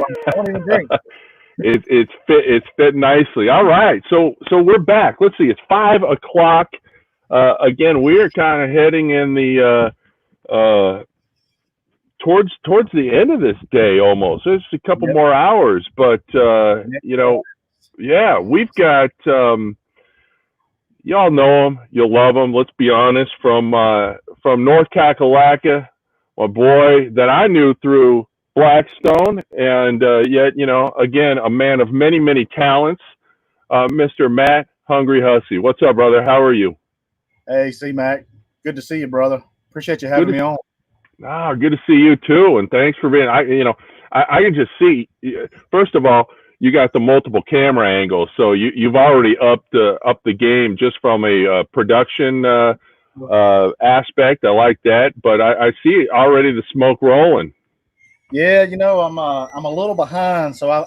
I don't even drink. It's fit nicely. All right, so we're back. Let's see, it's 5 o'clock. Again, we are kind of heading in the towards the end of this day almost. There's a couple Yep. more hours, but yeah, we've got y'all know him, you'll love him. Let's be honest, from North Kakalaka, my boy that I knew through Blackstone, and yet again a man of many talents, Mr. Matt Hungry Hussey. What's up, brother? How are you? Hey, Cmac. Good to see you, brother. Appreciate you Good having me on. good to see you too, and thanks for being. I can just see. First of all, you got the multiple camera angles, so you've already upped the game just from a production aspect. I like that, but I see already the smoke rolling. Yeah, I'm a little behind, so I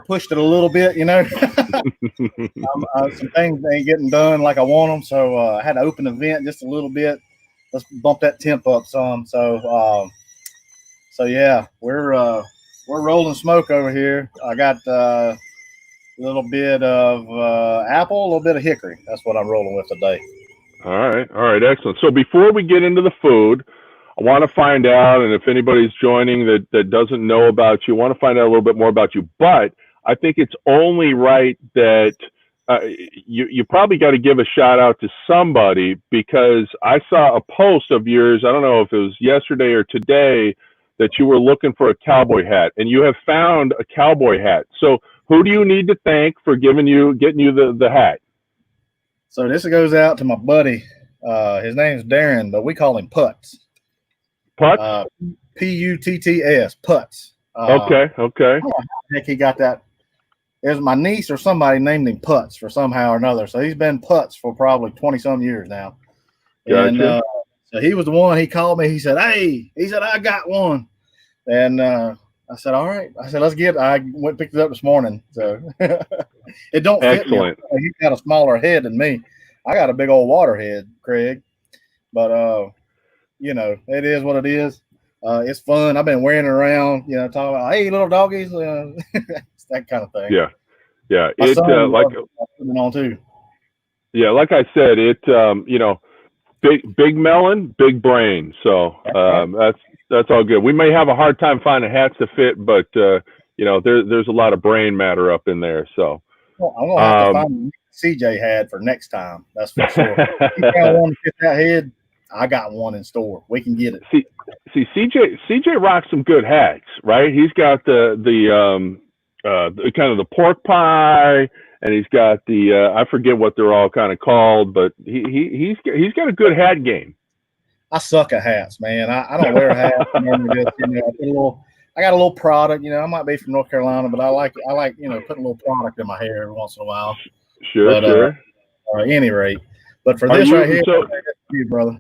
pushed it a little bit. Some things ain't getting done like I want them, so I had to open the vent just a little bit. Let's bump that temp up some. So yeah, we're rolling smoke over here. I got a little bit of apple, a little bit of hickory. That's what I'm rolling with today. All right, excellent. So before we get into the food, I want to find out, and if anybody's joining that doesn't know about you, I want to find out a little bit more about you. But I think it's only right that you probably got to give a shout out to somebody, because I saw a post of yours, I don't know if it was yesterday or today, that you were looking for a cowboy hat, and you have found a cowboy hat. So who do you need to thank for getting you the hat? So this goes out to my buddy. His name's Darren, but we call him Putz. Putz? Putts. Putz. Okay. I don't know how the heck he got that. There's my niece or somebody named him Putz for somehow or another. So he's been Putz for probably 20-some years now. Gotcha. And so he was the one. He called me. He said, "Hey," he said, "I got one." And I said, "All right." I said, "Let's get it." I went and picked it up this morning. So it don't fit Excellent. me. He's got a smaller head than me. I got a big old water head, Craig. But it is what it is. It's fun. I've been wearing it around, talking about, "Hey, little doggies," it's that kind of thing. Yeah. My son like putting it on too. Yeah, like I said, big melon, big brain. So that's all good. We may have a hard time finding hats to fit, but there's a lot of brain matter up in there. So well, I'm gonna have to find CJ had for next time. That's for sure. If you got one to fit that head, I got one in store. We can get it. See, CJ rocks some good hats, right? He's got the kind of the pork pie, and he's got the I forget what they're all kind of called, but he's got a good hat game. I suck at hats, man. I don't wear a hat. I got a little product. I might be from North Carolina, but I like putting a little product in my hair every once in a while. Sure. At any rate, but for this right here, you, brother.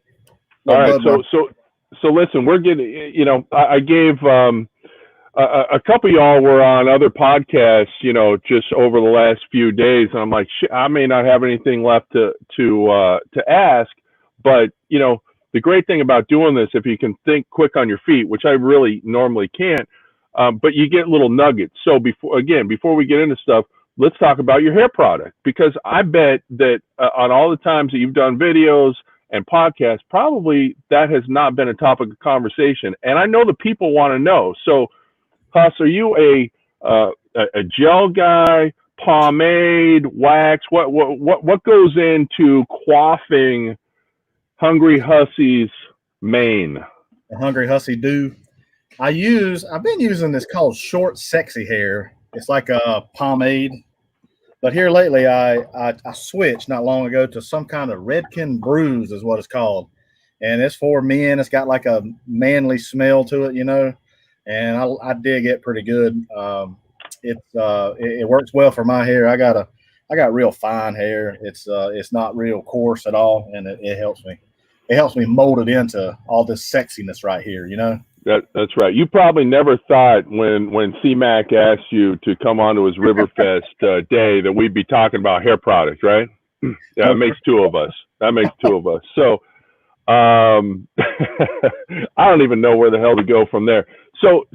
All right, so listen, we're getting. I gave a couple of y'all were on other podcasts, just over the last few days, and I'm like, shit, I may not have anything left to ask, but the great thing about doing this, if you can think quick on your feet, which I really normally can't, but you get little nuggets. So before we get into stuff, let's talk about your hair product, because I bet that on all the times that you've done videos and podcasts, probably that has not been a topic of conversation, and I know the people want to know. So, Huss, are you a gel guy, pomade, wax? What goes into coiffing Hungry Hussey's mane? The Hungry Hussey do. I've been using this called Short Sexy Hair. It's like a pomade. But here lately, I switched not long ago to some kind of Redken Brews is what it's called. And it's for men. It's got like a manly smell to it, and I dig it pretty good. It works well for my hair. I got real fine hair. It's not real coarse at all, and it helps me. It helps me mold it into all this sexiness right here, That's right. You probably never thought when Cmac asked you to come onto his Ribberfest day that we'd be talking about hair products, right? Yeah, it makes two of us. So I don't even know where the hell to go from there. So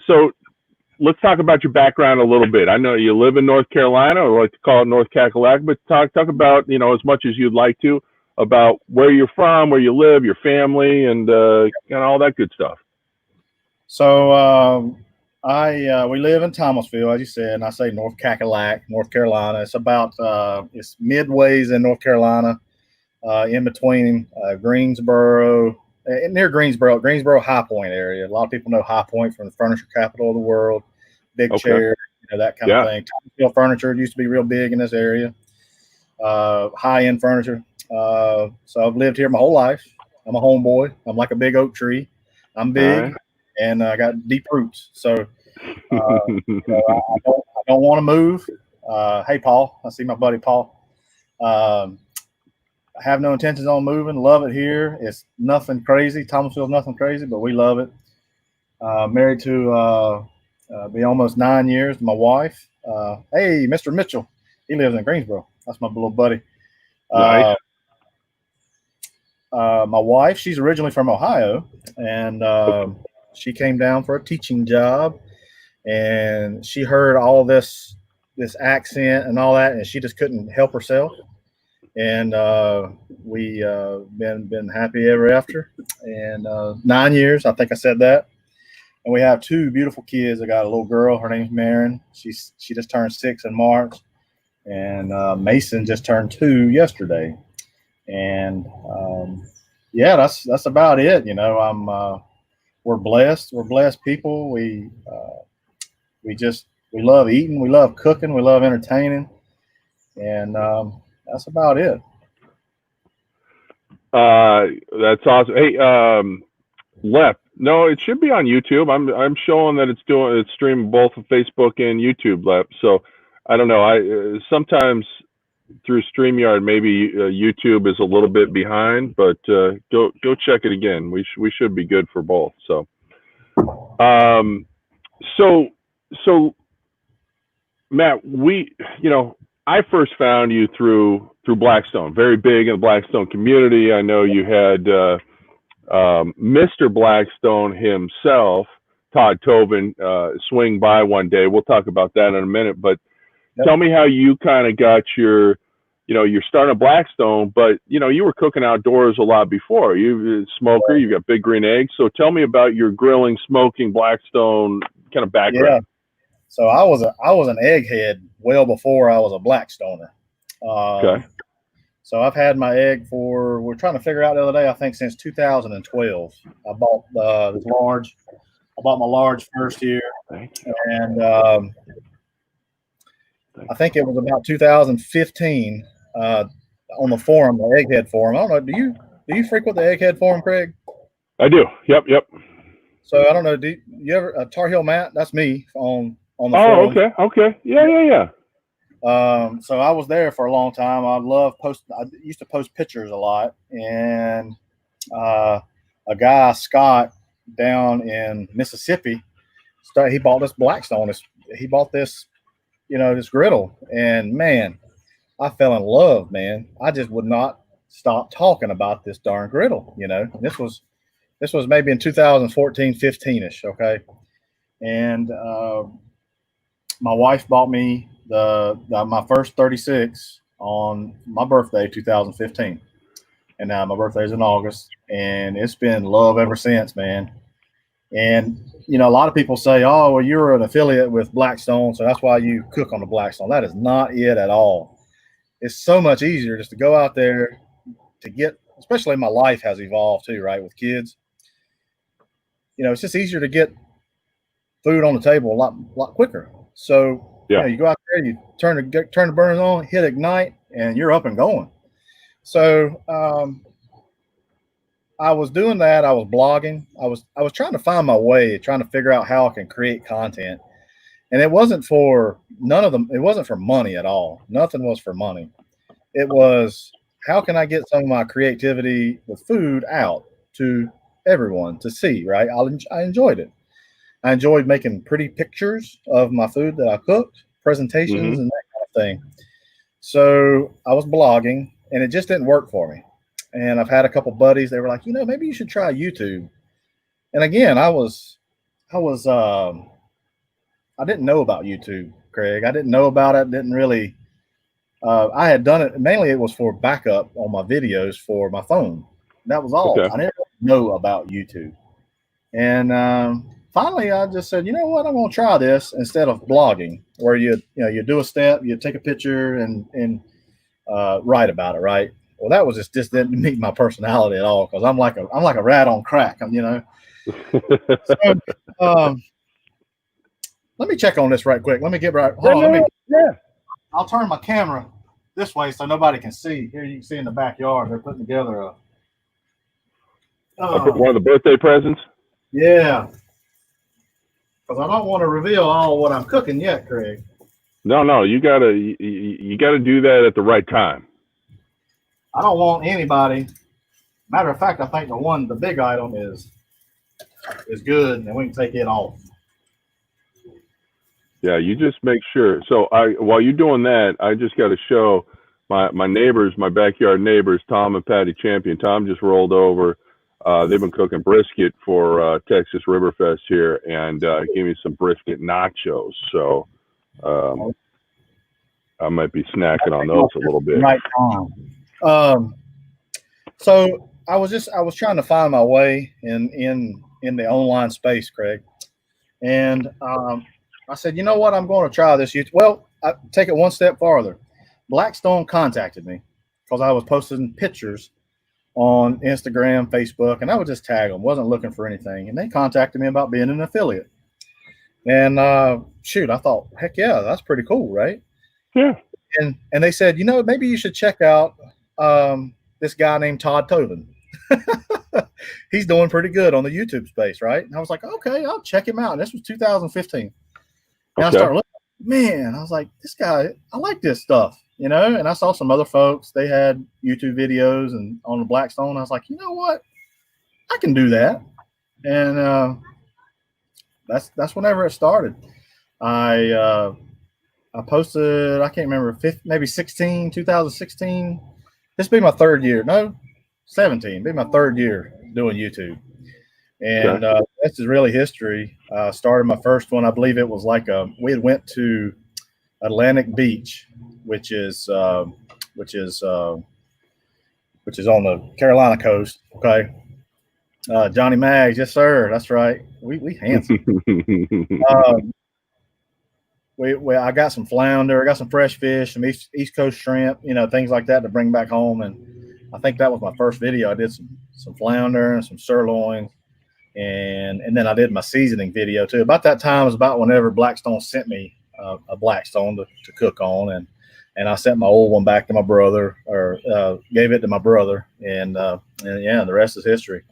let's talk about your background a little bit. I know you live in North Carolina, or like to call it North Cackalack, but talk about, you know, as much as you'd like to, about where you're from, where you live, your family, and all that good stuff. So we live in Thomasville, as you said, and I say North Cackalack, North Carolina. It's about it's midways in North Carolina, in between Greensboro, near Greensboro High Point area. A lot of people know High Point from the furniture capital of the world, big chair, that kind of thing. Thomasville furniture used to be real big in this area, high-end furniture. So I've lived here my whole life. I'm a homeboy. I'm like a big oak tree. I'm big, and I got deep roots. So, I don't want to move. Hey, Paul. I see my buddy Paul. I have no intentions on moving. Love it here. It's nothing crazy. Thomasville's nothing crazy, but we love it. Married to be almost 9 years to my wife. Hey, Mr. Mitchell. He lives in Greensboro. That's my little buddy. Nice. My wife, she's originally from Ohio, and she came down for a teaching job, and she heard all this accent and all that, and she just couldn't help herself. And we been happy ever after. And 9 years, I think I said that. And we have two beautiful kids. I got a little girl. Her name's Marin. She just turned 6 in March, and Mason just turned 2 yesterday. And that's about it. You know, we're blessed. We're blessed people. We love eating. We love cooking. We love entertaining. And that's about it. That's awesome. Hey, Lep. No, it should be on YouTube. I'm showing that it's streaming both on Facebook and YouTube, Lep. So I don't know. I sometimes through StreamYard, maybe YouTube is a little bit behind, but go check it again. We should be good for both. So, so Matt, I first found you through Blackstone, very big in the Blackstone community. I know you had Mr. Blackstone himself, Todd Tobin, swing by one day. We'll talk about that in a minute, but tell me how you kind of got you're starting a Blackstone, but you were cooking outdoors a lot before. You're a smoker, you've got Big Green Eggs. So tell me about your grilling, smoking, Blackstone kind of background. Yeah. So I was an egghead well before I was a Blackstoner. Okay. So I've had my egg we're trying to figure out the other day, I think since 2012. I bought this large. I bought my large first year, and I think it was about 2015 on the forum, the Egghead forum. I don't know. Do you frequent the Egghead forum, Craig? I do. Yep. So I don't know. Do you ever Tar Heel Matt? That's me on the forum. Oh, okay. Yeah. So I was there for a long time. I used to post pictures a lot, and a guy, Scott, down in Mississippi, he bought this Blackstone. He bought this, this griddle, and man, I fell in love, man. I just would not stop talking about this darn griddle. This was maybe in 2014, 15ish. Okay. And, my wife bought me my first 36 on my birthday, 2015. And now my birthday is in August, and it's been love ever since, man. And, a lot of people say, oh, well, you're an affiliate with Blackstone, so that's why you cook on the Blackstone. That is not it at all. It's so much easier just to go out there to get, especially my life has evolved too, right? With kids, it's just easier to get food on the table a lot quicker. So, you go out there, you turn the burners on, hit ignite, and you're up and going. So, I was doing that. I was blogging. I was trying to find my way, trying to figure out how I can create content. And it wasn't for it wasn't for money at all. Nothing was for money. It was, how can I get some of my creativity with food out to everyone to see, right? I enjoyed it. I enjoyed making pretty pictures of my food that I cooked, presentations, and that kind of thing. So I was blogging, and it just didn't work for me. And I've had a couple buddies. They were like, maybe you should try YouTube. And again, I was didn't know about YouTube, Craig. I didn't know about it. Didn't really. I had done it mainly. It was for backup on my videos for my phone. That was all. Okay. I didn't know about YouTube. And finally, I just said, you know what, I'm going to try this instead of blogging, where you do a step, you take a picture and write about it, right? Well, that was just didn't meet my personality at all because I'm like a rat on crack, So, let me check on this right quick. Let me get right. Hold on. I'll turn my camera this way so nobody can see. Here you can see in the backyard they're putting together one of the birthday presents. Yeah. Because I don't want to reveal all what I'm cooking yet, Craig. No, you gotta do that at the right time. I don't want anybody. Matter of fact, I think the big item is good, and we can take it off. Yeah, you just make sure. So while you're doing that, I just got to show my neighbors, my backyard neighbors, Tom and Patty Champion. Tom just rolled over. They've been cooking brisket for Texas Ribberfest here, and gave me some brisket nachos. So I might be snacking on those a little bit. Right on. So I was trying to find my way in the online space, Craig, and I said, you know what, I'm going to try this. Well, I take it one step farther. Blackstone contacted me because I was posting pictures on Instagram, Facebook, and I would just tag them. Wasn't looking for anything, and they contacted me about being an affiliate. And shoot, I thought, heck yeah, that's pretty cool, right? Yeah. And they said, you know, maybe you should check out this guy named Todd Tobin. He's doing pretty good on the YouTube space, right? And I was like, okay, I'll check him out. And this was 2015. And I started looking, man, I was like, this guy, I like this stuff, you know? And I saw some other folks, they had YouTube videos and on the Blackstone. I was like, you know what? I can do that. And that's whenever it started. I posted, I can't remember, maybe 2016. This will be my third year. No, 17. Be my third year doing YouTube. And this is really history. Started my first one. I believe it was we had went to Atlantic Beach, which is on the Carolina coast. Okay. Johnny Mags, yes sir, that's right. We handsome. I got some flounder, I got some fresh fish, some East Coast shrimp, you know, things like that to bring back home. And I think that was my first video. I did some flounder and some sirloin, and then I did my seasoning video too. About that time was about whenever Blackstone sent me a Blackstone to cook on, and I sent my old one back to my brother, or gave it to my brother, and yeah, the rest is history.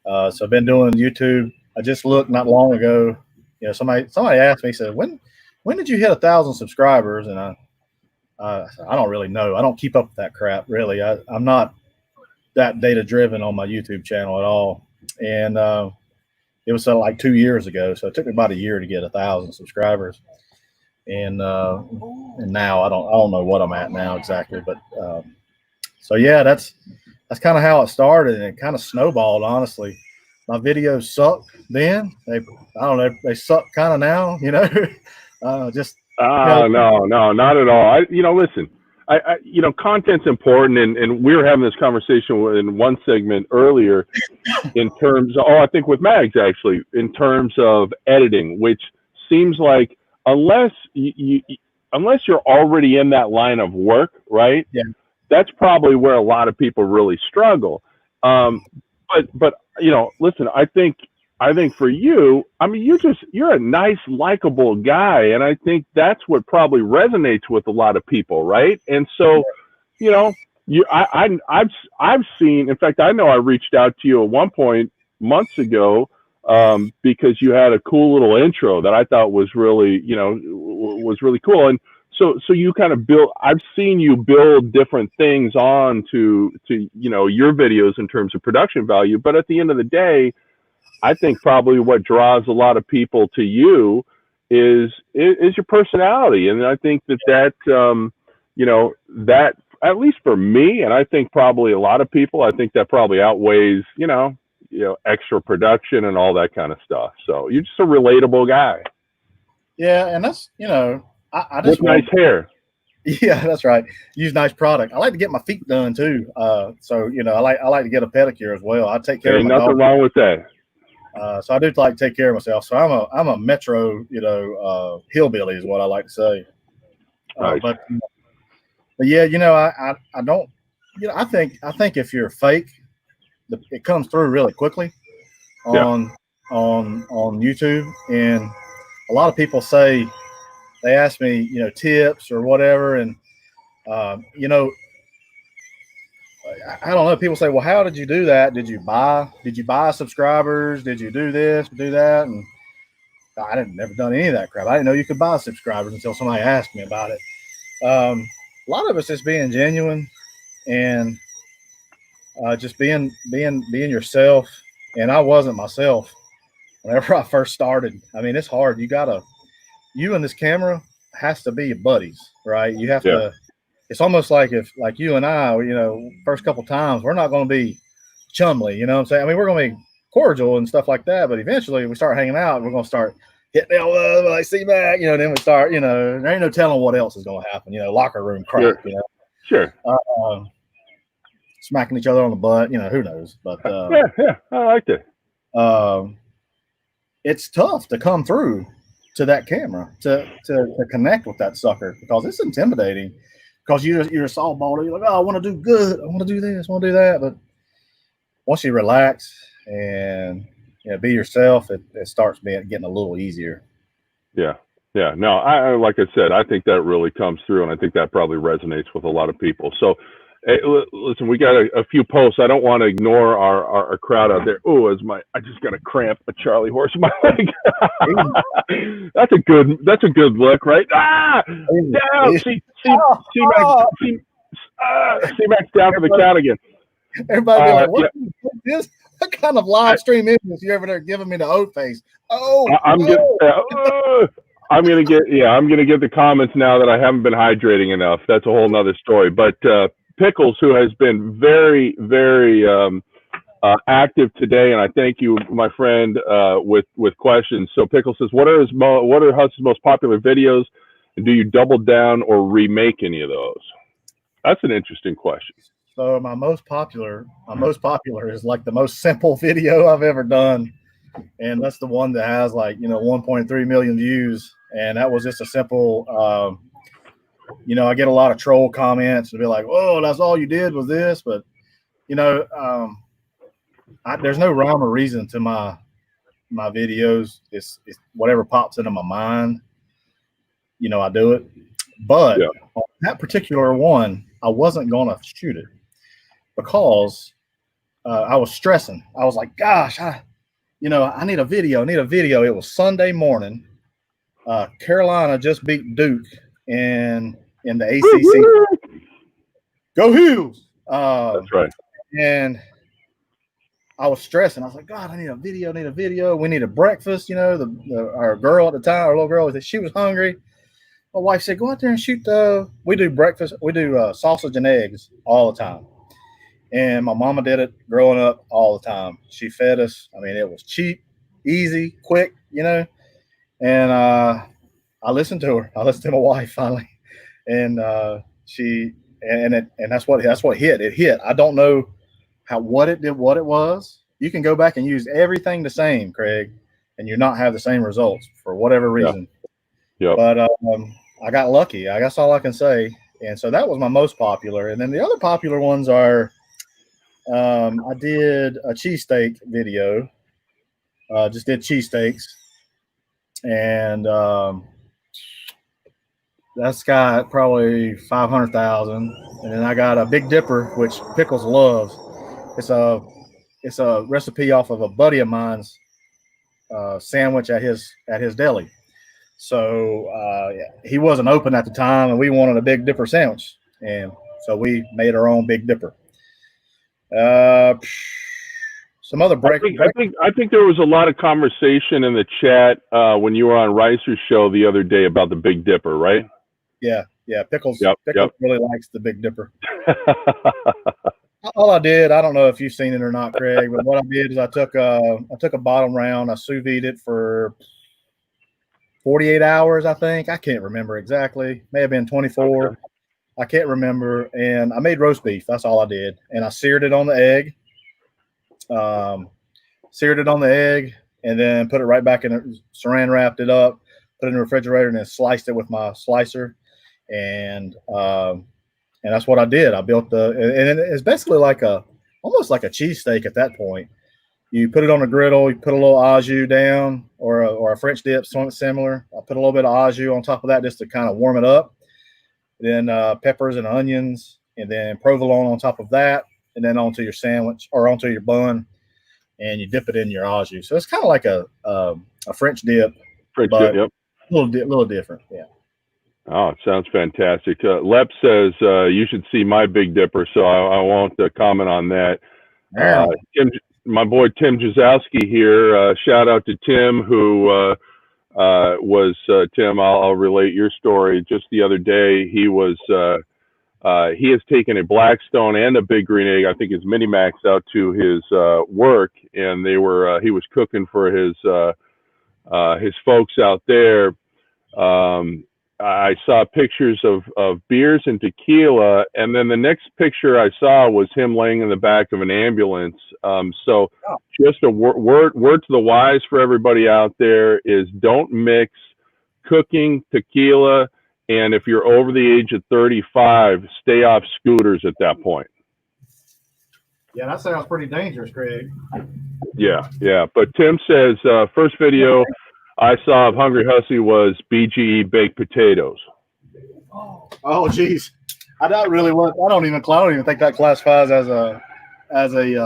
So I've been doing YouTube. I just looked not long ago. You know, somebody asked me, said, when did you hit 1,000 subscribers? And I don't really know. I don't keep up with that crap, really. I'm not that data driven on my YouTube channel at all. And it was like 2 years ago, so it took me about a year to get 1,000 subscribers. And now I don't know what I'm at now exactly, but so yeah, that's kind of how it started, and it kind of snowballed. Honestly, my videos sucked then. I don't know, they suck kind of now, you know. No, not at all. Listen, content's important, and we were having this conversation in one segment earlier in terms of, I think with Mags actually, in terms of editing, which seems like unless you're already in that line of work, right? Yeah. That's probably where a lot of people really struggle. But listen, I think for you, I mean, you're a nice, likable guy, and I think that's what probably resonates with a lot of people, right? And so, I've seen. In fact, I know I reached out to you at one point months ago because you had a cool little intro that I thought was really, was really cool. And so you kind of build. I've seen you build different things on to your videos in terms of production value. But at the end of the day, I think probably what draws a lot of people to you is your personality, and I think that at least for me, and I think probably a lot of people, I think that probably outweighs extra production and all that kind of stuff. So you're just a relatable guy. Yeah, and that's I just with nice hair. Yeah, that's right. Use nice product. I like to get my feet done too. So I like to get a pedicure as well. I take care There of ain't my nothing dog. wrong with that. So I do like to take care of myself. So I'm a metro, hillbilly is what I like to say. Nice. But yeah, I don't, I think if you're fake, it comes through really quickly Yeah. on YouTube, and a lot of people say they ask me, tips or whatever, and um, you know, I don't know. People say, "Well, how did you do that? Did you buy subscribers? Did you do this, do that?" And I didn't never done any of that crap. I didn't know you could buy subscribers until somebody asked me about it. A lot of it's just being genuine and just being yourself. And I wasn't myself whenever I first started. I mean, it's hard. You and this camera has to be your buddies, right? You have Yeah. to. It's almost like if like you and I, first couple times, we're not going to be chumly. You know what I'm saying? I mean, we're going to be cordial and stuff like that. But eventually, we start hanging out. We're going to start hitting elbows like Cmac. Then we start. There ain't no telling what else is going to happen. Locker room crap. Sure. Sure. Smacking each other on the butt. Who knows? But Yeah, I liked it. It's tough to come through to that camera to connect with that sucker because it's intimidating. Because you're a softballer, you're like, oh, I want to do good, I want to do this, I want to do that. But once you relax and be yourself, it starts getting a little easier. Yeah. Yeah. No, I like I said, I think that really comes through, and I think that probably resonates with a lot of people. So, hey, listen, we got a few posts. I don't want to ignore our crowd out there. Oh, I just got a cramp, a Charlie horse in my leg. That's a good look, right? Down. C-Mac's down for the count again. Everybody be like, what kind of live stream is this? You're over there giving me the oat face. I'm gonna get the comments now that I haven't been hydrating enough. That's a whole nother story. But Pickles, who has been very, very active today, and I thank you, my friend, with questions. So Pickles says, what are Huss's most popular videos, and do you double down or remake any of those? That's an interesting question. So my most popular is like the most simple video I've ever done, and that's the one that has 1.3 million views, and that was just a simple. I get a lot of troll comments and be like, "Oh, that's all you did was this," but there's no rhyme or reason to my videos. It's whatever pops into my mind. I do it. But on that particular one, I wasn't gonna shoot it because I was stressing. I was like, "Gosh, I need a video. It was Sunday morning. Carolina just beat Duke in the ACC. Go Heels! That's right. And I was stressing. I was like, God, I need a video. We need a breakfast. Our girl at the time, our little girl, she was hungry. My wife said, go out there and shoot we do breakfast. We do sausage and eggs all the time. And my mama did it growing up all the time. She fed us. I mean, it was cheap, easy, quick, And I listened to her. I listened to my wife finally. And that's what hit. It hit. I don't know what it was. You can go back and use everything the same, Craig, and you not have the same results for whatever reason. Yeah. But I got lucky. I guess all I can say. And so that was my most popular. And then the other popular ones are I did a cheesesteak video. Just did cheesesteaks. And that's got probably 500,000. And then I got a Big Dipper, which Pickles loves. It's a recipe off of a buddy of mine's sandwich at his deli. So he wasn't open at the time, and we wanted a Big Dipper sandwich, and so we made our own Big Dipper. Some other I think there was a lot of conversation in the chat when you were on Ricer's show the other day about the Big Dipper, right? Yeah. Pickles really likes the Big Dipper. All I did, I don't know if you've seen it or not, Craig, but what I did is I took a bottom round, I sous vide it for 48 hours, I think. I can't remember exactly. May have been 24. Okay. I can't remember. And I made roast beef. That's all I did. And I seared it on the egg. And then put it right back in it, saran wrapped it up, put it in the refrigerator, and then sliced it with my slicer. And that's what I did. I built and it's basically almost like a cheesesteak at that point. You put it on a griddle, you put a little au jus down or a French dip, something similar. I put a little bit of au jus on top of that just to kind of warm it up. Then peppers and onions, and then provolone on top of that, and then onto your sandwich or onto your bun. And you dip it in your au jus. So it's kind of like a French dip. French dip, yep. A little different, yeah. Oh, it sounds fantastic. Lep says you should see my Big Dipper, so I won't comment on that. My boy Tim Jazowski here. Shout out to Tim, who was Tim. I'll relate your story. Just the other day, he has taken a Blackstone and a Big Green Egg, I think his Mini Max, out to his work, and he was cooking for his folks out there. I saw pictures of beers and tequila, and then the next picture I saw was him laying in the back of an ambulance. Just a word to the wise for everybody out there is don't mix cooking, tequila, and if you're over the age of 35, stay off scooters at that point. Yeah, that sounds pretty dangerous, Craig. Yeah. But Tim says first video I saw of Hungry Hussey was BGE baked potatoes. Oh, geez. I don't even think that classifies as a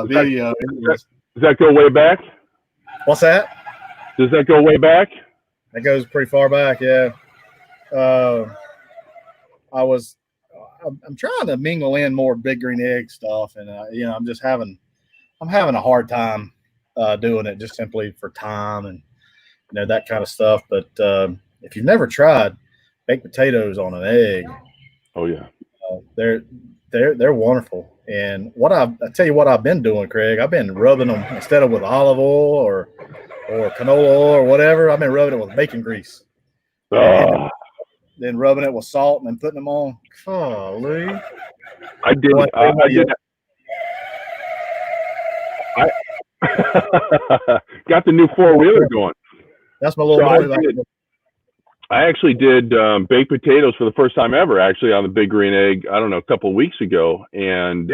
video. Does that go way back? What's that? Does that go way back? That goes pretty far back, yeah. I'm trying to mingle in more Big Green Egg stuff, and I'm having a hard time doing it just simply for time and that kind of stuff. But if you've never tried baked potatoes on an egg, oh yeah, they're wonderful. And I tell you what I've been doing, Craig. I've been rubbing them instead of with olive oil or canola oil or whatever. I've been rubbing it with bacon grease. Then rubbing it with salt and then putting them on. Oh, Lee. I did. I got the new 4-wheeler going. That's my little boy. I actually did baked potatoes for the first time ever, actually, on the Big Green Egg, I don't know, a couple of weeks ago. And,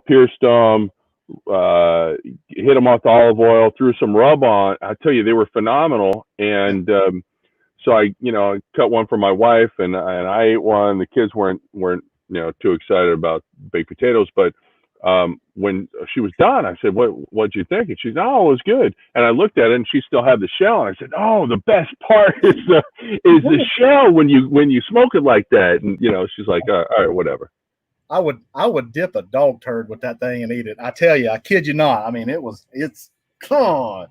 pierced them, hit them with olive oil, threw some rub on. I tell you, they were phenomenal. And so I cut one for my wife, and I ate one. The kids weren't too excited about baked potatoes, but when she was done, I said, what'd you think? And she said, oh, it was good. And I looked at it, and she still had the shell. And I said, oh, the best part is the shell when you smoke it like that. And she's like, all right, whatever. I would dip a dog turd with that thing and eat it. I tell you, I kid you not. I mean, come on.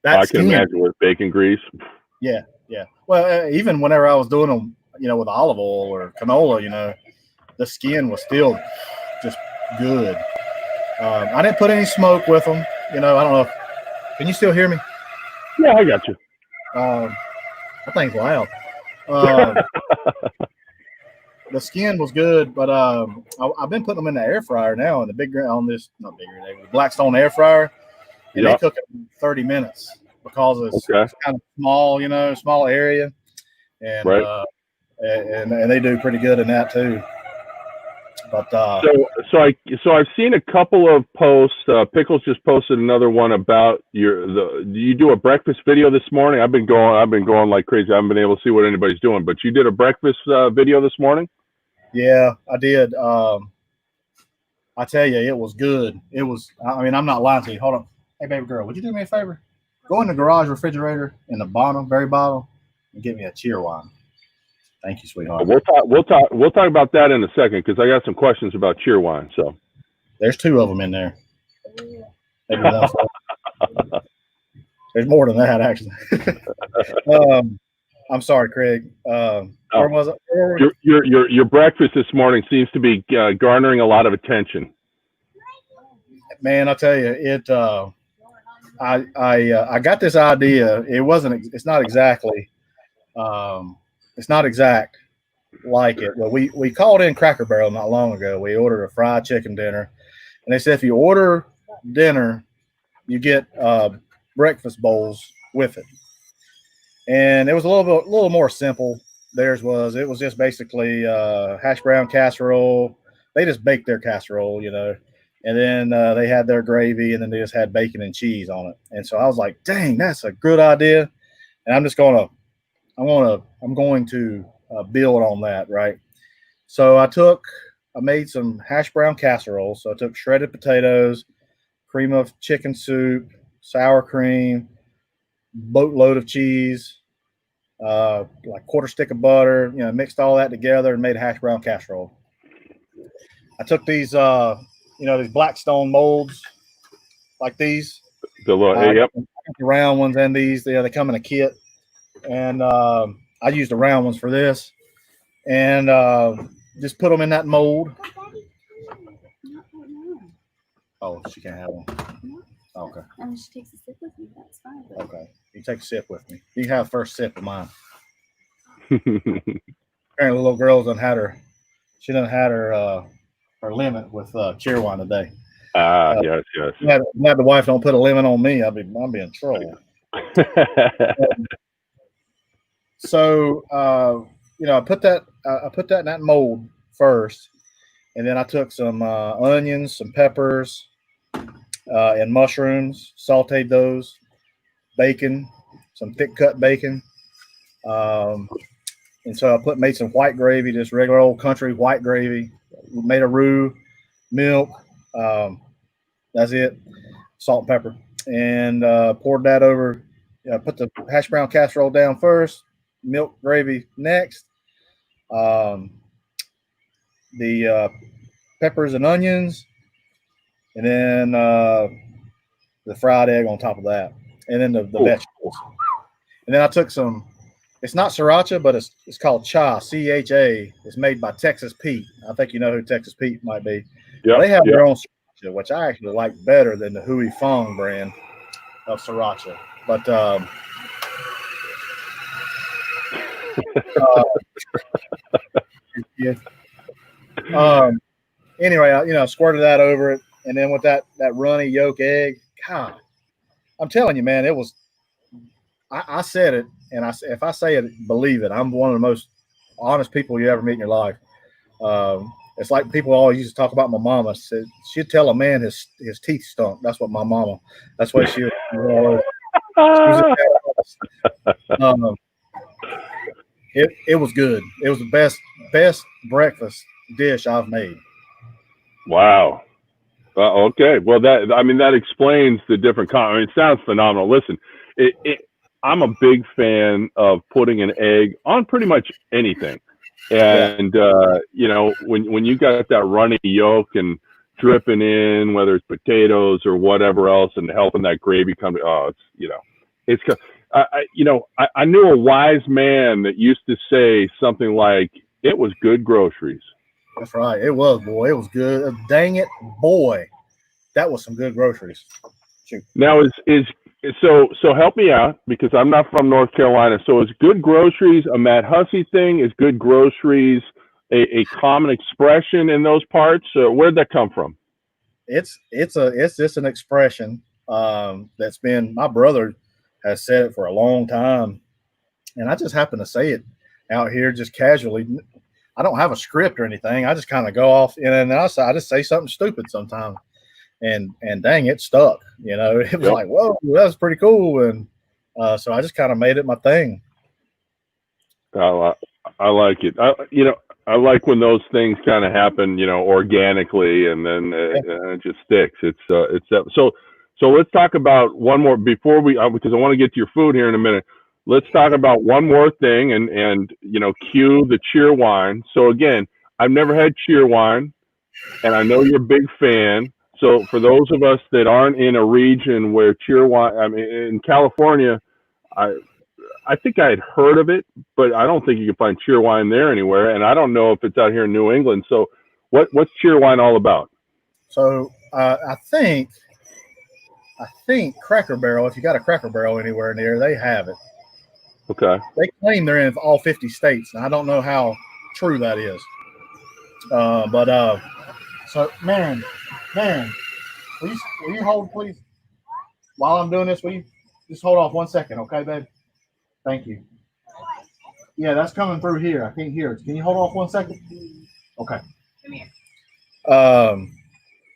I can imagine with bacon grease. Yeah. Well, even whenever I was doing them, with olive oil or canola, the skin was still just good. I didn't put any smoke with them. I don't know. Can you still hear me? Yeah, I got you. That thing's loud. The skin was good, but I've been putting them in the air fryer now in the Blackstone air fryer, and they cook it in 30 minutes because it's kind of small, small area, and right. And they do pretty good in that too. But so I've seen a couple of posts. Pickles just posted another one about you do a breakfast video this morning. I've been going like crazy. I haven't been able to see what anybody's doing, but you did a breakfast video this morning. Yeah, I did. I tell you, it was good. It was. I mean, I'm not lying to you. Hold on. Hey, baby girl, would you do me a favor? Go in the garage refrigerator in the very bottom, and get me a cheer wine. Thank you, sweetheart. We'll talk about that in a second because I got some questions about cheer wine. So there's 2 of them in there. There's more than that, actually. I'm sorry, Craig. Where was it? Your breakfast this morning seems to be garnering a lot of attention. Man, I tell you, I got this idea. It's not exactly. It's not exact like it. Well, we called in Cracker Barrel not long ago. We ordered a fried chicken dinner, and they said if you order dinner, you get breakfast bowls with it. And it was a little more simple. It was just basically hash brown casserole. They just baked their casserole, and then they had their gravy, and then they just had bacon and cheese on it. And so I was like, dang, that's a good idea. And I'm going to build on that, right? So I made some hash brown casserole. So I took shredded potatoes, cream of chicken soup, sour cream, boatload of cheese, like quarter stick of butter, mixed all that together and made a hash brown casserole. I took these, these Blackstone molds like these. The little, yep. The round ones and these, they come in a kit. And I used the round ones for this. And just put them in that mold. Oh, she can't have one. Okay. And she takes a sip with me. That's fine. Okay. You take a sip with me. You can have the first sip of mine. Apparently, the little girl done had her limit with Cheerwine today. Yes. Glad the wife don't put a limit on me. I'll be in trouble. So I put that in that mold first, and then I took some onions, some peppers, and mushrooms, sauteed those, bacon, some thick cut bacon, and so I made some white gravy, just regular old country white gravy. Made a roux, milk, that's it, salt and pepper, and poured that over. Put the hash brown casserole down first, milk gravy next, the peppers and onions, and then the fried egg on top of that, and then the vegetables. And then I took some. It's not sriracha, but it's called Cha, CHA. It's made by Texas Pete. I think you know who Texas Pete might be. Yeah, they have their own sriracha, which I actually like better than the Hui Fong brand of sriracha. But anyway, I squirted that over it, and then with that runny yolk egg, God, I'm telling you, man, it was. I said it, and if I say it, believe it. I'm one of the most honest people you ever meet in your life. It's like people always used to talk about my mama. She'd tell a man his teeth stunk. That's what my mama. That's why she was. It was good. It was the best breakfast dish I've made. Wow. Okay. Well, that explains the different. It sounds phenomenal. Listen, I'm a big fan of putting an egg on pretty much anything. And, when you got that runny yolk and dripping in, whether it's potatoes or whatever else, and helping that gravy come, I knew a wise man that used to say something like, it was good groceries. That's right. It was, boy. It was good. Dang it, boy. That was some good groceries. Shoot. Now, so help me out, because I'm not from North Carolina. So is good groceries a Matt Hussey thing? Is good groceries a common expression in those parts? Where'd that come from? It's just an expression that's been, my brother has said it for a long time, and I just happen to say it out here just casually. I don't have a script or anything. I just kind of go off, and then I just say something stupid sometimes. And dang, it stuck. It was like, whoa, that's pretty cool. And so I just kind of made it my thing. I like it. I like when those things kind of happen, organically, and then it just sticks. It's so let's talk about one more before because I want to get to your food here in a minute. Let's talk about one more thing and cue the Cheerwine. So again, I've never had Cheerwine, and I know you're a big fan. So for those of us that aren't in a region where Cheerwine, in California, I think I had heard of it, but I don't think you can find Cheerwine there anywhere. And I don't know if it's out here in New England. So what's Cheerwine all about? So I think I think Cracker Barrel, if you got a Cracker Barrel anywhere near, they have it. Okay. They claim they're in all 50 states. And I don't know how true that is. So Marin, will you hold, please? While I'm doing this, will you just hold off 1 second, okay, babe? Thank you. Yeah, that's coming through here. I can't hear it. Can you hold off 1 second? Okay. Come here.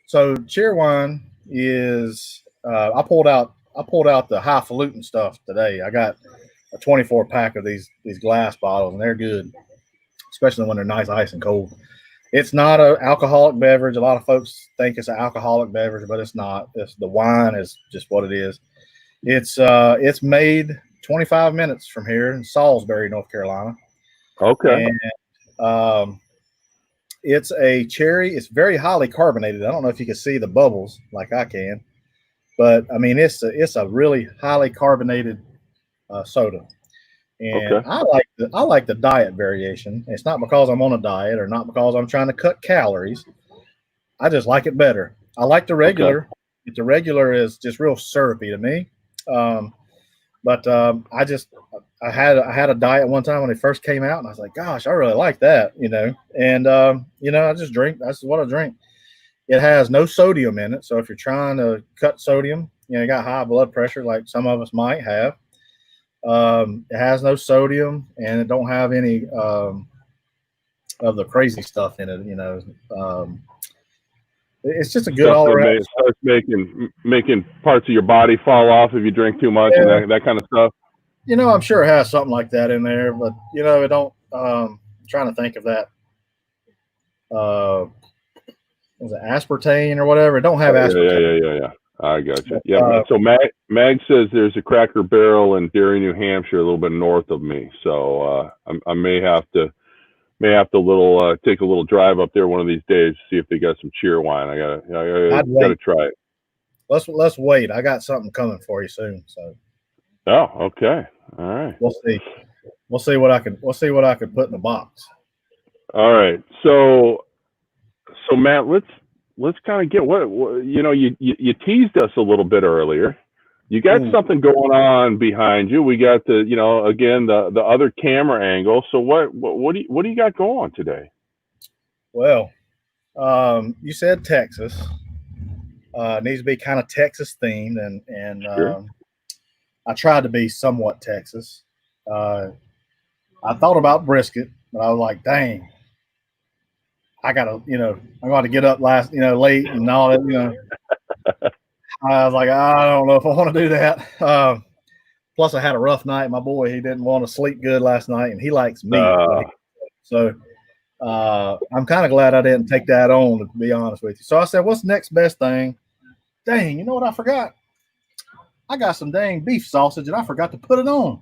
So Cheerwine is I pulled out the highfalutin stuff today. I got a 24 pack of these glass bottles, and they're good, especially when they're nice, ice, and cold. It's not an alcoholic beverage. A lot of folks think it's an alcoholic beverage, but it's not. The wine is just what it is. It's made 25 minutes from here in Salisbury, North Carolina. Okay. And it's a cherry. It's very highly carbonated. I don't know if you can see the bubbles like I can, but I mean it's a really highly carbonated soda. And Okay. I like the diet variation. It's not because I'm on a diet or not because I'm trying to cut calories. I just like it better. I like the regular. Okay. The regular is just real syrupy to me. But I had a diet one time when it first came out, and I was like, gosh, I really like that, And I just drink. That's what I drink. It has no sodium in it, so if you're trying to cut sodium, you got high blood pressure like some of us might have. It has no sodium, and it don't have any of the crazy stuff in it. It's just a good all around. It starts making parts of your body fall off if you drink too much, and that kind of stuff. I'm sure it has something like that in there, but it don't. I'm trying to think of that. Was it aspartame or whatever? It don't have aspartame. Yeah. I got you. Yeah. So Mag says there's a Cracker Barrel in Derry, New Hampshire, a little bit north of me. So I may have to take a little drive up there one of these days to see if they got some Cheerwine. I gotta try it. Let's wait. I got something coming for you soon. So. Oh, okay. All right. We'll see what I can put in the box. All right. So Matt, let's kind of get what you teased us a little bit earlier. You got something going on behind you. We got the other camera angle. So what do you got going today? Well, you said Texas. It needs to be kind of Texas themed, and sure. I tried to be somewhat Texas. I thought about brisket, but I was like, dang. I gotta, I'm going to get up late and all that, I was like, I don't know if I want to do that. Plus, I had a rough night. My boy, he didn't want to sleep good last night, and he likes meat. So I'm kind of glad I didn't take that on, to be honest with you. So I said, what's the next best thing? Dang, you know what I forgot? I got some dang beef sausage, and I forgot to put it on.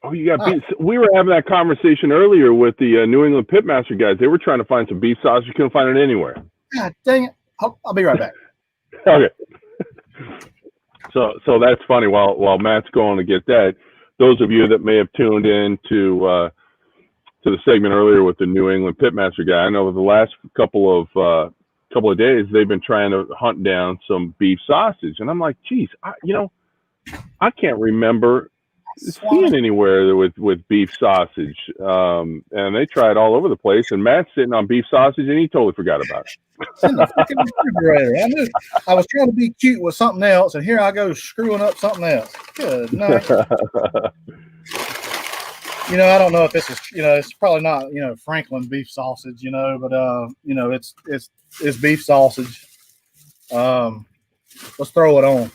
Oh, you got beef. We were having that conversation earlier with the New England Pitmaster guys. They were trying to find some beef sausage. You couldn't find it anywhere. God dang it. I'll be right back. Okay. So that's funny. While Matt's going to get that, those of you that may have tuned in to the segment earlier with the New England Pitmaster guy, I know the last couple of days they've been trying to hunt down some beef sausage, and I'm like, geez, I can't remember seeing anywhere with beef sausage, and they tried all over the place, and Matt's sitting on beef sausage, and he totally forgot about it. It's in the fucking refrigerator. I was trying to be cute with something else, and here I go screwing up something else. Good night. I don't know if this is, it's probably not, Franklin beef sausage, but it's beef sausage. Let's throw it on.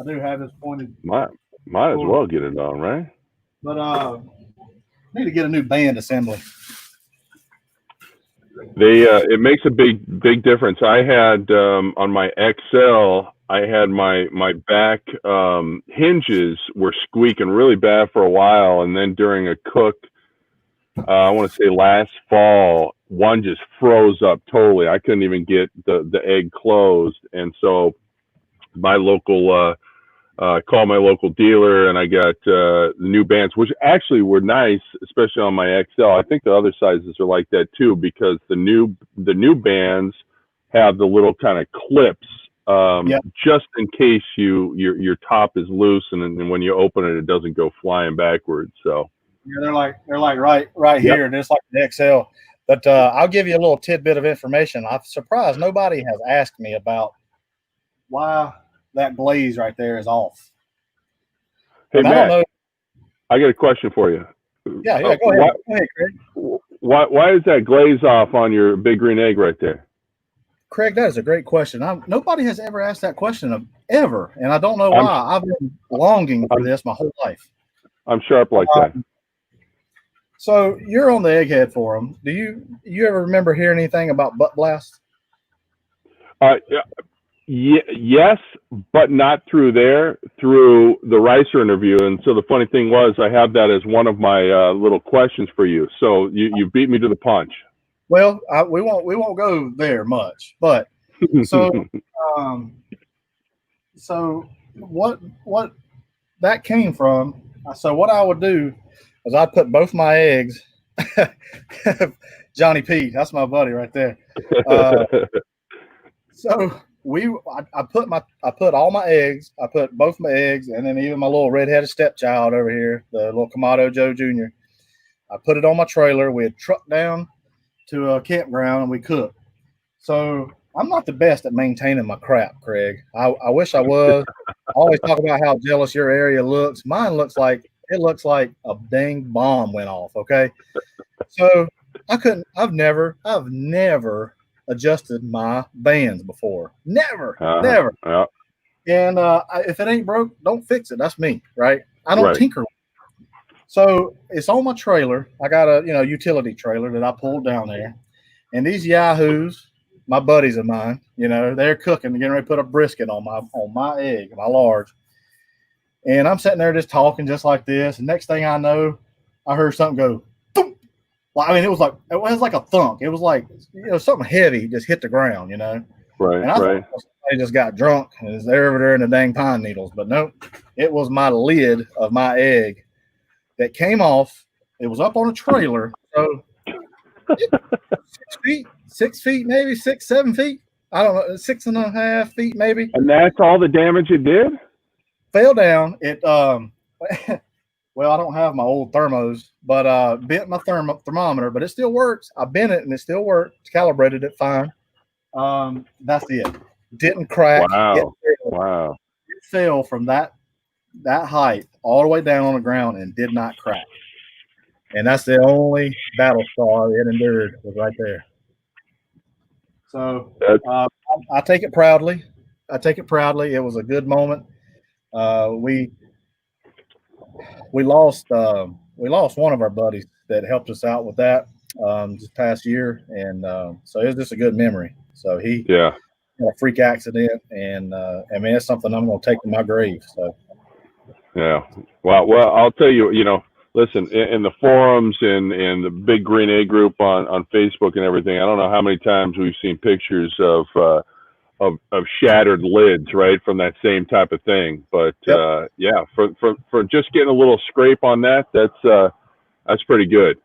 I do have this pointed. Might as well get it on, right? But need to get a new band assembly. It makes a big difference. I had on my XL, I had my back hinges were squeaking really bad for a while, and then during a cook, I want to say last fall, one just froze up totally. I couldn't even get the egg closed, and so my local called my local dealer, and I got new bands, which actually were nice, especially on my XL. I think the other sizes are like that too, because the new bands have the little kind of clips Yep. just in case your top is loose and when you open it, it doesn't go flying backwards. So Yeah, they're like right Yep. here, just like the XL. But I'll give you a little tidbit of information. I'm surprised nobody has asked me about why that glaze right there is off. hey, And I don't Matt, know. I got a question for you. Yeah, go ahead. Go ahead, Craig. Why is that glaze off on your big green egg right there? Craig, that is a great question. Nobody has ever asked that question ever, and I don't know why. I've been longing for this my whole life. I'm sharp like that. So you're on the Egghead forum. Do you ever remember hearing anything about butt blast? Yes, but not through there, through the Ricer interview. And so the funny thing was, I have that as one of my little questions for you. So you beat me to the punch. Well, we won't go there much, but so what that came from. So what I would do is I'd put both my eggs. Johnny P, that's my buddy right there. So I put all my eggs. I put both my eggs, and then even my little redheaded stepchild over here, the little Kamado Joe Jr. I put it on my trailer. We had trucked down to a campground and we cooked. So I'm not the best at maintaining my crap, Craig. I wish I was. I always talk about how jealous your area looks. Mine looks like a dang bomb went off. Okay. So I've never adjusted my bands before. Never. Yeah. And if it ain't broke, don't fix it. That's me, right? I don't tinker. So it's on my trailer. I got a utility trailer that I pulled down there, and these yahoos, my buddies of mine, they're cooking, getting ready to put a brisket on my egg, my large. And I'm sitting there just talking just like this. And next thing I know, I heard something go. Boom! Well, I mean, it was like a thunk. It was like something heavy just hit the ground, Right. And I thought somebody just got drunk and is there over there in the dang pine needles. But no, it was my lid of my egg that came off. It was up on a trailer. So 6 feet, maybe 6, 7 feet. I don't know, 6.5 feet, maybe. And that's all the damage it did? Fell down. It well, I don't have my old thermos, but bent my thermometer, but it still works. I bent it and it still worked. Calibrated it fine. That's it. Didn't crack. Wow. It fell from that height all the way down on the ground and did not crack. And that's the only battle scar it endured, was right there. So I take it proudly. It was a good moment. We lost one of our buddies that helped us out with that this past year, and so it was just a good memory. So he had a freak accident, and I mean, it's something I'm going to take to my grave. So yeah, well, I'll tell you, listen, in the forums and the Big Green Egg group on Facebook and everything, I don't know how many times we've seen pictures of shattered lids, right, from that same type of thing. But for just getting a little scrape on that's pretty good.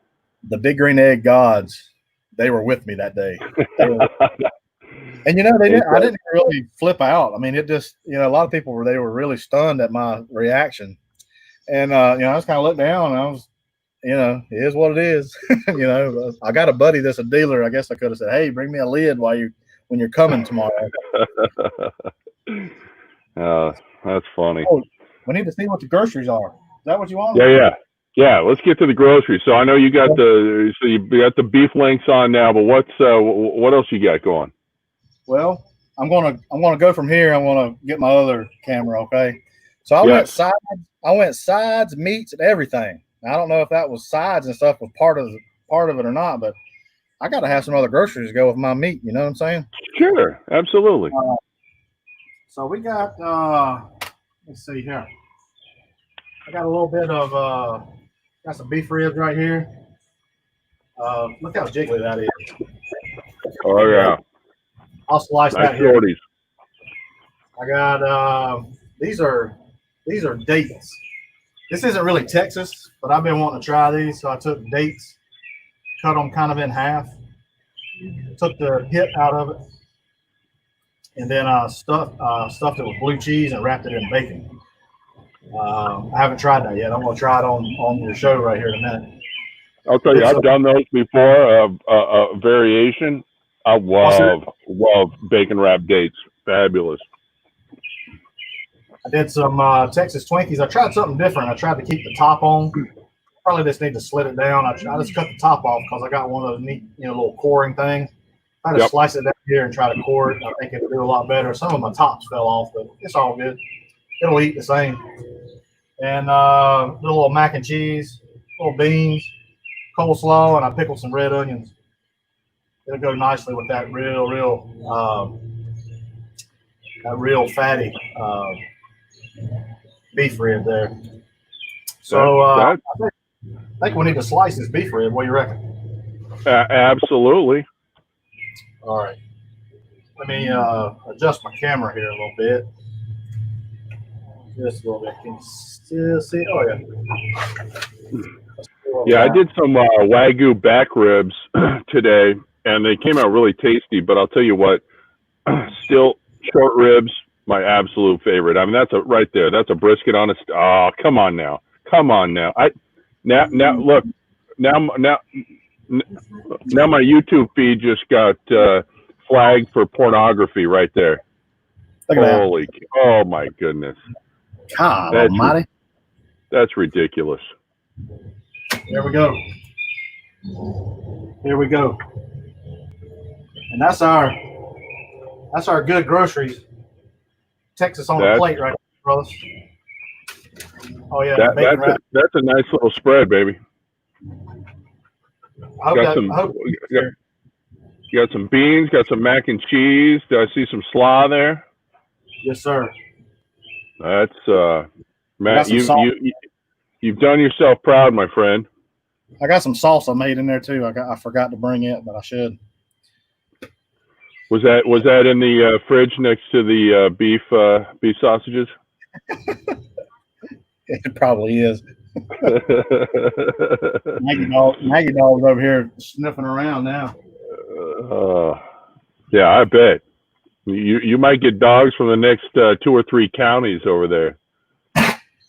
The Big Green Egg gods, they were with me that day. And I didn't really flip out. I mean, it just a lot of people were really stunned at my reaction. And I just kind of looked down and I was, it is what it is. I got a buddy that's a dealer. I guess I could have said, hey, bring me a lid when you're coming tomorrow. That's funny. Oh, we need to see what the groceries are. Is that what you want? Yeah. Let's get to the groceries. So I know you got the beef links on now, but what else you got going? Well, I'm gonna go from here. I'm gonna get my other camera. Okay. So I went sides, meats, and everything. Now, I don't know if that was sides and stuff was part of it or not, but I got to have some other groceries to go with my meat. You know what I'm saying? Sure, absolutely. So we got. Let's see here. I got a little bit of got some beef ribs right here. Look how jiggly that is. Oh yeah. I'll slice nice that here. Shorties. I got these are dates. This isn't really Texas, but I've been wanting to try these, so I took dates, cut them kind of in half, took the hip out of it, and then I stuffed it with blue cheese and wrapped it in bacon. I haven't tried that yet. I'm gonna try it on your show right here in a minute. I'll tell you, I've done those before. A variation. I love bacon wrapped dates. Fabulous. I did some Texas Twinkies. I tried something different. I tried to keep the top on. Probably just need to slit it down. I just cut the top off because I got one of those neat, little coring things. I just slice it down here and try to core it. I think it'll do a lot better. Some of my tops fell off, but it's all good. It'll eat the same. And a little mac and cheese, little beans, coleslaw, and I pickled some red onions. It'll go nicely with that real fatty beef rib there. So I think we need to slice this beef rib. What do you reckon? Absolutely. All right. Let me adjust my camera here a little bit. Just a little bit. Can you still see? Oh, yeah. Yeah, I did some Wagyu back ribs today, and they came out really tasty. But I'll tell you what, still short ribs, my absolute favorite. I mean, right there. That's a brisket on a. Oh, come on now. Now look. Now my YouTube feed just got flagged for pornography right there. Look at Holy! that. Oh my goodness! God almighty. That's ridiculous. There we go. Here we go. And that's our good groceries. Texas on the plate right there, brothers. Oh yeah, that's a nice little spread, baby. You got some beans, got some mac and cheese. Do I see some slaw there? Yes, sir. That's Matt. You've done yourself proud, my friend. I got some salsa made in there too. I forgot to bring it, but I should. Was that in the fridge next to the beef sausages? It probably is. Maggie dog's over here sniffing around now. Yeah, I bet. You might get dogs from the next 2 or 3 counties over there.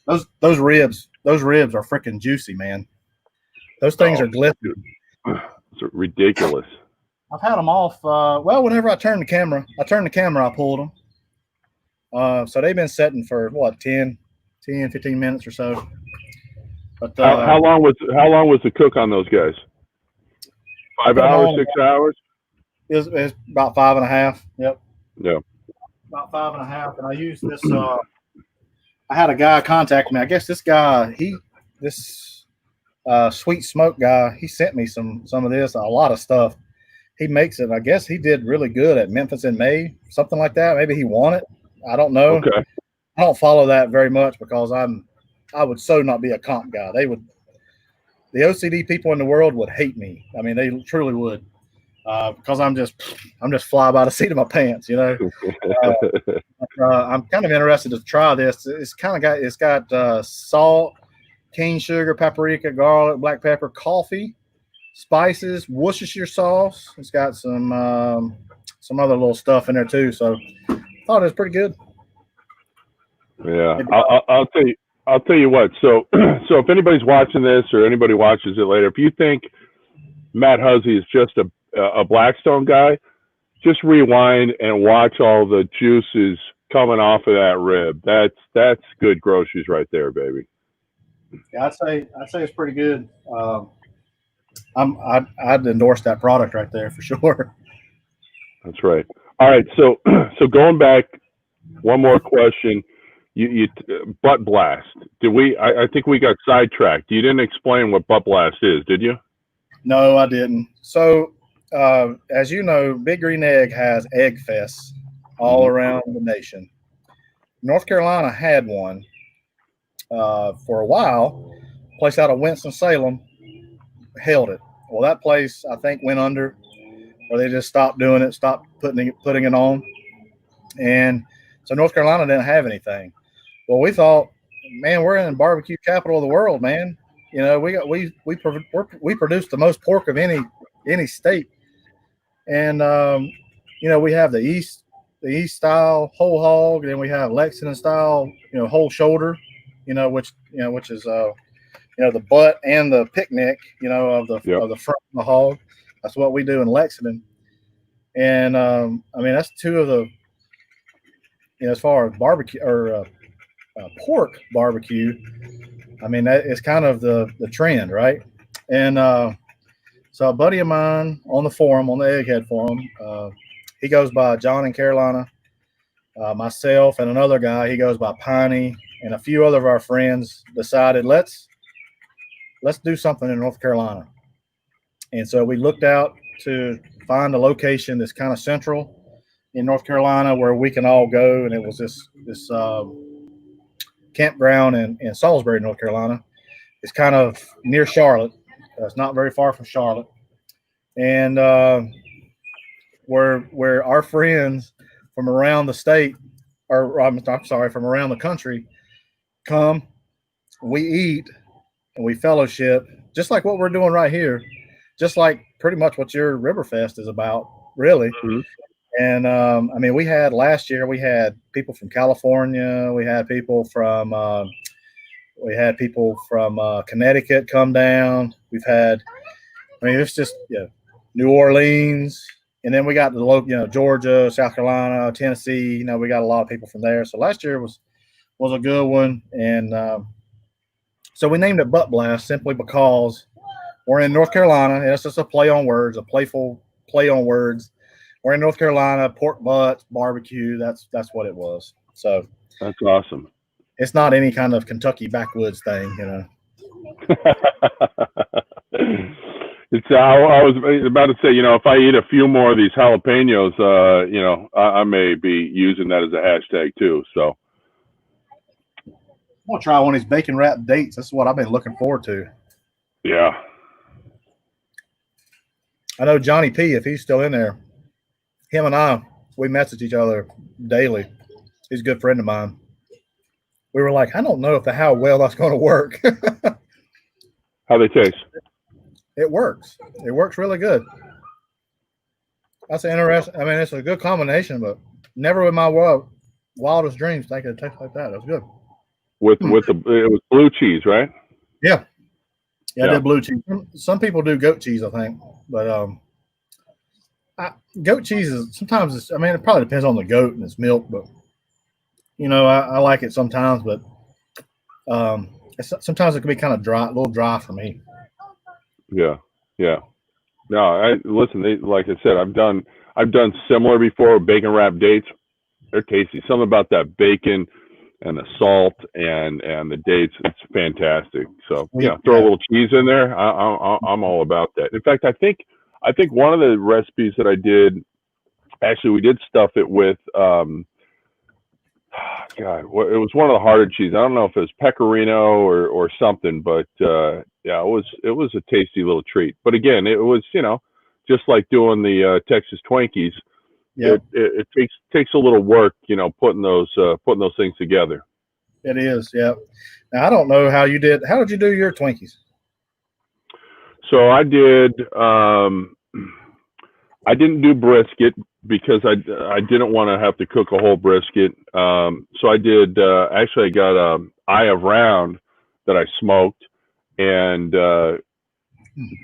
Those ribs are freaking juicy, man. Those things are glistening. It's ridiculous. I've had them off. Whenever I turned the camera, I pulled them. So they've been setting for what 10, 15 minutes or so. But how long was the cook on those guys? 5 hours, 6 hours? It's about 5.5. Yep. Yeah. About 5.5. And I used this. I had a guy contact me. I guess this guy, this Sweet Smoke guy, he sent me some of this, a lot of stuff. He makes it. I guess he did really good at Memphis in May, something like that. Maybe he won it. I don't know. Okay. I don't follow that very much because I would so not be a comp guy. The OCD people in the world would hate me. I mean, they truly would, because I'm just fly by the seat of my pants, I'm kind of interested to try this. It's got salt, cane sugar, paprika, garlic, black pepper, coffee, spices, Worcestershire sauce. It's got some other little stuff in there too. So I thought it was pretty good. Yeah, I'll tell you what. So if anybody's watching this or anybody watches it later, if you think Matt Hussey is just a Blackstone guy, just rewind and watch all the juices coming off of that rib. That's good groceries right there, baby. Yeah, I'd say it's pretty good. I'd endorse that product right there for sure. That's right. All right, so going back, one more question. You butt blast. I think we got sidetracked. You didn't explain what butt blast is, did you? No, I didn't. So, as you know, Big Green Egg has egg fests all around the nation. North Carolina had one for a while. A place out of Winston-Salem held it. Well, that place I think went under, or they just stopped doing it, stopped putting it on, and so North Carolina didn't have anything. Well, we thought, man, we're in the barbecue capital of the world, man. We produce the most pork of any state, and we have the East the East style whole hog, and then we have Lexington style, whole shoulder, which is the butt and the picnic, of the Yep. of the front of the hog. That's what we do in Lexington. And that's two of the, as far as barbecue or pork barbecue. That is kind of the trend, right? And so a buddy of mine on the forum, on the Egghead forum, he goes by John in Carolina. Myself and another guy, he goes by Piney, and a few other of our friends decided let's do something in North Carolina. And so we looked out to find a location that's kind of central in North Carolina where we can all go. And it was this campground in Salisbury, North Carolina. It's kind of near Charlotte. It's not very far from Charlotte. And where our friends from around the state, or I'm sorry, from around the country come, we eat and we fellowship, just like what we're doing right here, just like pretty much what your Ribberfest is about, really. Mm-hmm. And we had last year, we had people from California, we had people from Connecticut come down. We've had, it's just New Orleans, and then we got the local, Georgia, South Carolina, Tennessee. We got a lot of people from there. So last year was a good one, and so we named it Butt Blast simply because we're in North Carolina, and it's just a play on words, a playful play on words. We're in North Carolina, pork butts, barbecue. That's what it was. So that's awesome. It's not any kind of Kentucky backwoods thing, I was about to say, if I eat a few more of these jalapenos, I may be using that as a hashtag too. So I'm gonna try one of these bacon wrapped dates. This is what I've been looking forward to. Yeah. I know Johnny P, if he's still in there, him and I, we message each other daily. He's a good friend of mine. We were like, I don't know how well that's going to work. How they taste? It works. It works really good. That's interesting. It's a good combination, but never in my wildest dreams think it'd taste like that. It was good. It was blue cheese, right? Yeah. I did blue cheese. Some people do goat cheese, I think, but goat cheese is sometimes it probably depends on the goat and its milk, but I like it sometimes, but sometimes it can be kind of dry, a little dry for me. Yeah. No, like I said, I've done similar before. Bacon wrapped dates, they're tasty. Something about that bacon and the salt and the dates, it's fantastic. So throw a little cheese in there. I'm all about that. In fact, I think one of the recipes that I did, actually, we did stuff it with. It was one of the harder cheese. I don't know if it was pecorino or something, but it was a tasty little treat. But again, it was just like doing the Texas Twinkies. Yeah, it takes a little work, putting those things together. It is, yeah. Now I don't know how you did. How did you do your Twinkies? So I did. I didn't do brisket because I didn't want to have to cook a whole brisket. So I did. Actually, I got a eye of round that I smoked and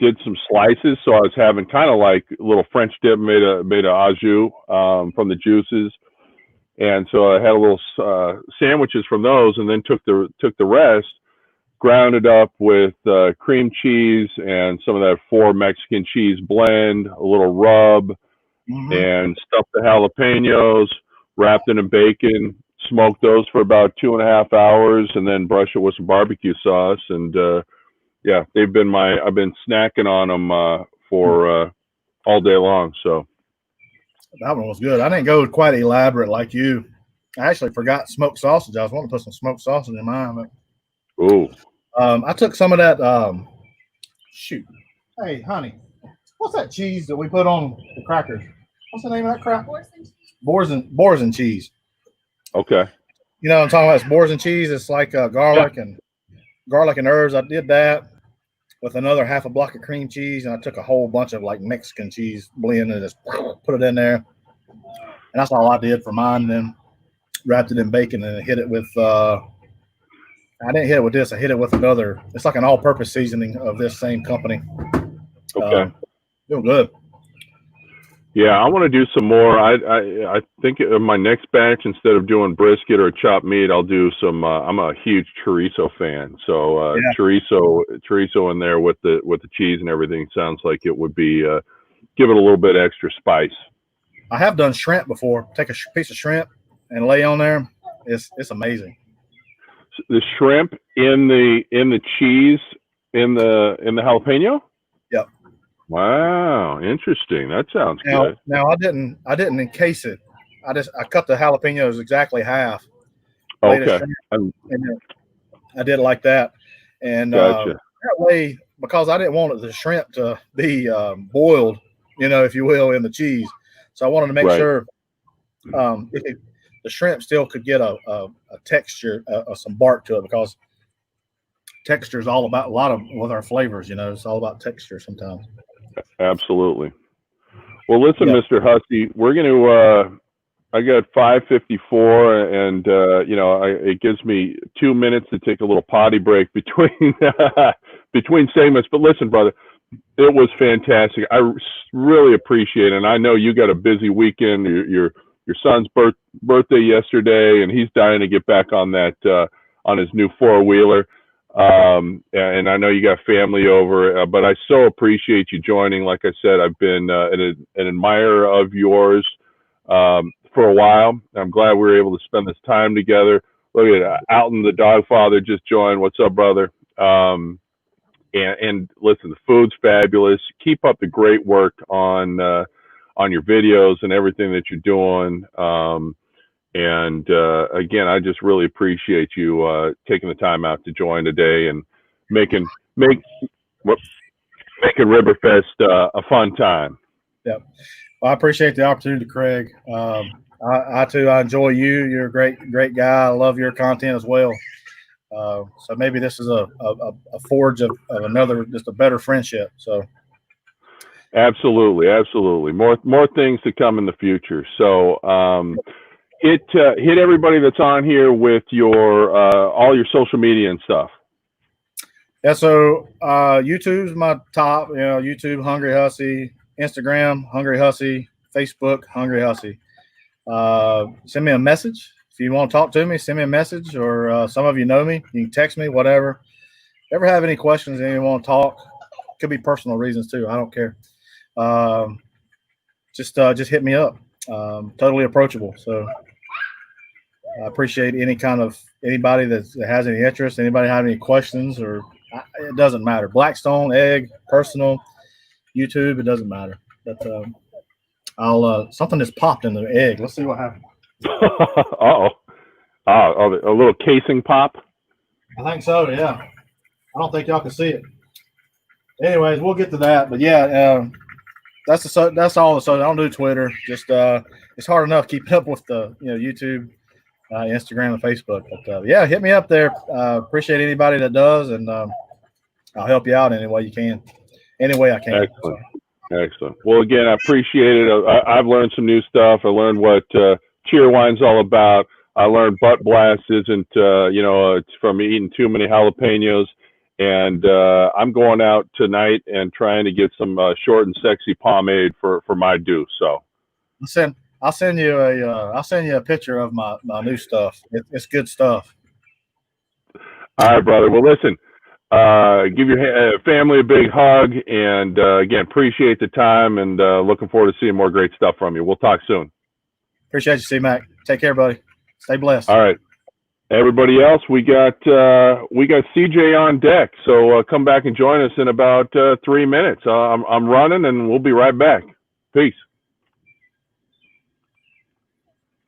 did some slices. So I was having kind of like a little French dip, made a au jus from the juices, and so I had a little sandwiches from those, and then took the rest, ground it up with cream cheese and some of that 4 Mexican cheese blend, a little rub, and stuffed the jalapenos, wrapped it in bacon, smoked those for about 2.5 hours, and then brush it with some barbecue sauce. And I've been snacking on them for all day long. So that one was good. I didn't go quite elaborate like you. I actually forgot smoked sausage. I was wanting to put some smoked sausage in mine, but ooh. I took some of that. Hey, honey, what's that cheese that we put on the crackers? What's the name of that crap? Boursin cheese. Okay. You know what I'm talking about? It's Boursin cheese. It's like garlic and herbs. I did that with another half a block of cream cheese, and I took a whole bunch of like Mexican cheese blend and just put it in there. And that's all I did for mine. And then wrapped it in bacon and hit it with. I didn't hit it with this. I hit it with another. It's like an all-purpose seasoning of this same company. Okay. Feel good. Yeah, I want to do some more. I think in my next batch, instead of doing brisket or chopped meat, I'll do some. I'm a huge chorizo fan, so chorizo in there with the cheese and everything sounds like it would be give it a little bit extra spice. I have done shrimp before. Take a piece of shrimp and lay on there. It's amazing. The shrimp in the cheese in the jalapeno. Yep. Wow, interesting. That sounds good. Now I didn't encase it. I cut the jalapenos exactly half. Okay. And I did it like that, and gotcha. That way, because I didn't want the shrimp to be boiled, if you will, in the cheese. So I wanted to make sure the shrimp still could get a texture, some bark to it, because texture is all about with our flavors. It's all about texture sometimes. Absolutely. Well, listen, Mr. Hussey, we're going to. I got 5:54, and it gives me 2 minutes to take a little potty break between segments. But listen, brother, it was fantastic. I really appreciate it. And I know you got a busy weekend. Your son's birthday yesterday, and he's dying to get back on that on his new 4-wheeler. And I know you got family over, but I so appreciate you joining. Like I said, I've been an admirer of yours for a while. I'm glad we were able to spend this time together. Look at Alton, the dog father, just joined. What's up, brother? And listen, the food's fabulous. Keep up the great work on your videos and everything that you're doing. Again, I just really appreciate you taking the time out to join today and making Ribberfest a fun time. Yep. Well, I appreciate the opportunity, Craig. I too, I enjoy you. You're a great guy. I love your content as well. So maybe this is a forge of another, just a better friendship. So. Absolutely. More things to come in the future. So, hit everybody that's on here with your all your social media and stuff. Yeah, so YouTube's my top. YouTube Hungry Hussey, Instagram Hungry Hussey, Facebook Hungry Hussey. Send me a message if you want to talk to me. Send me a message, or some of you know me. You can text me, whatever. Ever have any questions and you want to talk? Could be personal reasons too. I don't care. Just hit me up. Totally approachable. So. I appreciate anybody that has any interest, anybody have any questions, or it doesn't matter. Blackstone, egg, personal, YouTube, it doesn't matter. But I'll something just popped in the egg. Let's see what happens. Uh-oh. A little casing pop? I think so, yeah. I don't think y'all can see it. Anyways, we'll get to that. But yeah, that's all. So I don't do Twitter. Just it's hard enough keeping up with the YouTube. Instagram and Facebook, but hit me up there. Appreciate anybody that does, and I'll help you out any way you can, any way I can. Excellent. Well, again, I appreciate it. I've learned some new stuff. I learned what cheer wine's all about. I learned butt blast isn't it's from eating too many jalapenos. And I'm going out tonight and trying to get some short and sexy pomade for my due. So I'll send you a picture of my new stuff. It's good stuff. All right, brother. Well, listen, give your family a big hug, and again, appreciate the time, and looking forward to seeing more great stuff from you. We'll talk soon. Appreciate you, C-Mac. Take care, buddy. Stay blessed. All right. Everybody else, we got CJ on deck, so come back and join us in about 3 minutes. I'm running, and we'll be right back. Peace.